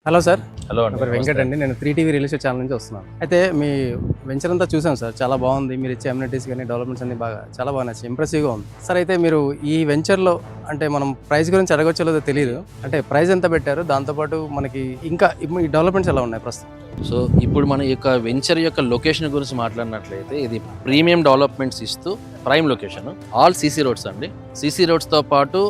Hello sir. Hello నా పేరు వెంకట్ అండి. నేను 3TV రియల్ ఎస్టేట్ ఛానల్ నుంచి వస్తున్నాను. అయితే మీ వెంచర్ అంతా చూసాను సార్, చాలా బాగుంది. మీరు ఇచ్చే అమ్యూనిటీస్ కానీ డెవలప్మెంట్స్ అన్ని చాలా బాగా నచ్చాయి, ఇంప్రెసివ్గా ఉంది సార్. అయితే మీరు ఈ వెంచర్లో అంటే మనం ప్రైస్ గురించి అడగొచ్చో లేదో తెలియదు, అంటే ప్రైస్ ఎంత పెట్టారు, దాంతోపాటు మనకి ఇంకా ఈ డెవలప్మెంట్స్ ఎలా ఉన్నాయి ప్రస్తుతం? సో ఇప్పుడు మన యొక్క వెంచర్ యొక్క లొకేషన్ గురించి మాట్లాడినట్లయితే ఇది ప్రీమియం డెవలప్మెంట్స్ ఇస్తూ prime location, all CC roads అండి. సీసీ రోడ్స్తో పాటు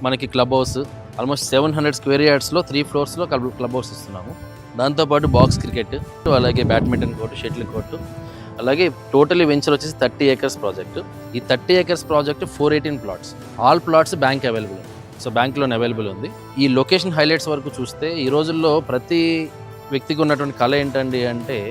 మనకి క్లబ్ హౌస్ ఆల్మోస్ట్ 700 స్క్వేర్ యార్డ్స్లో 3 ఫ్లోర్స్లో క్లబ్ హౌస్ ఇస్తున్నాము. దాంతోపాటు బాక్స్ క్రికెట్, అలాగే బ్యాడ్మింటన్ కోర్టు, షటిల్ కోర్టు, అలాగే టోటలీ వెంచర్ వచ్చేసి 30 acres ప్రాజెక్టు. ఈ 30 acres project 418 plots, all plots bank available, so bank loan available ఉంది. ఈ లొకేషన్ హైలైట్స్ వరకు చూస్తే ఈ రోజుల్లో ప్రతి వ్యక్తికి ఉన్నటువంటి కళ ఏంటండి అంటే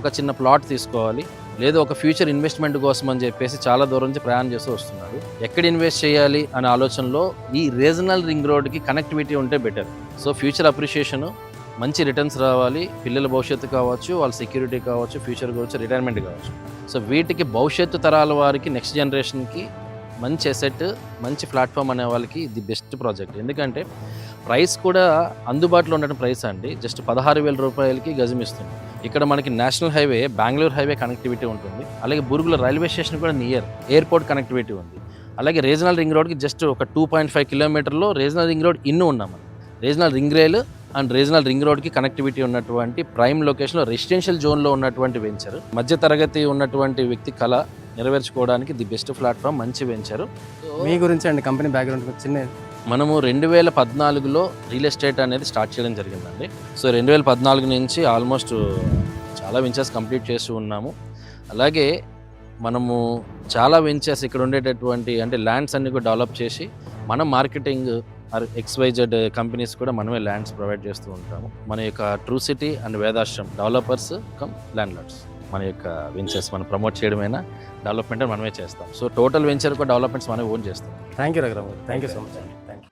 ఒక చిన్న ప్లాట్ తీసుకోవాలి, లేదు ఒక ఫ్యూచర్ ఇన్వెస్ట్మెంట్ కోసం అని చెప్పేసి చాలా దూరం నుంచి ప్రయాణం చేస్తూ వస్తున్నారు. ఎక్కడ ఇన్వెస్ట్ చేయాలి అనే ఆలోచనలో ఈ రీజనల్ రింగ్ రోడ్కి కనెక్టివిటీ ఉంటే బెటర్. సో ఫ్యూచర్ అప్రిషియేషను, మంచి రిటర్న్స్ రావాలి, పిల్లల భవిష్యత్తు కావచ్చు, వాళ్ళ సెక్యూరిటీ కావచ్చు, ఫ్యూచర్ కావచ్చు, రిటైర్మెంట్ కావచ్చు. సో వీటికి భవిష్యత్తు తరాల వారికి, నెక్స్ట్ జనరేషన్కి మంచి అసెట్, మంచి ప్లాట్ఫామ్ అనే వాళ్ళకి ఇది బెస్ట్ ప్రాజెక్ట్. ఎందుకంటే ప్రైస్ కూడా అందుబాటులో ఉన్న ప్రైస్ అండి, జస్ట్ 16,000 రూపాయలకి గజం ఇస్తుంది. ఇక్కడ మనకి national highway, Bengaluru highway connectivity ఉంటుంది, అలాగే బురుగుల రైల్వే స్టేషన్ కూడా నియర్, ఎయిర్పోర్ట్ కనెక్టివిటీ ఉంది. అలాగే రీజనల్ రింగ్ రోడ్కి జస్ట్ ఒక 2.5 కిలోమీటర్లో రీజనల్ రింగ్ రోడ్ ఉన్నాము. Regional ring rail and regional ring రోడ్కి కనెక్టివిటీ ఉన్నటువంటి ప్రైమ్ లొకేషన్లో రెసిడెన్షియల్ జోన్లో ఉన్నటువంటి వెంచర్, మధ్య తరగతి ఉన్నటువంటి వ్యక్తి కళ నెరవేర్చుకోవడానికి ది బెస్ట్ ప్లాట్ఫామ్, మంచి వెంచర్. మీ గురించి అండి, కంపెనీ బ్యాక్గ్రౌండ్ చిన్న. మనము 2014లో రియల్ ఎస్టేట్ అనేది స్టార్ట్ చేయడం జరిగిందండి. సో 2014 నుంచి ఆల్మోస్ట్ చాలా వెంచర్స్ కంప్లీట్ చేస్తూ ఉన్నాము. అలాగే మనము చాలా వెంచర్స్ ఇక్కడ ఉండేటటువంటి అంటే ల్యాండ్స్ అన్ని కూడా డెవలప్ చేసి మనం మార్కెటింగ్ XYZ కంపెనీస్ కూడా మనమే ల్యాండ్స్ ప్రొవైడ్ చేస్తూ ఉంటాము. మన యొక్క true city and Vedashram developers come landlords మన యొక్క వెంచర్స్ మనం ప్రమోట్ చేయడమైనా డెవలప్మెంట్ మనమే చేస్తాం. సో టోటల్ వెంచర్ కూడా డెవలప్మెంట్స్ మనమే ఓన్ చేస్తాం. థ్యాంక్ యూ రఘురామ్ గారు, థ్యాంక్ యూ సో మచ్ అండి, థ్యాంక్ యూ.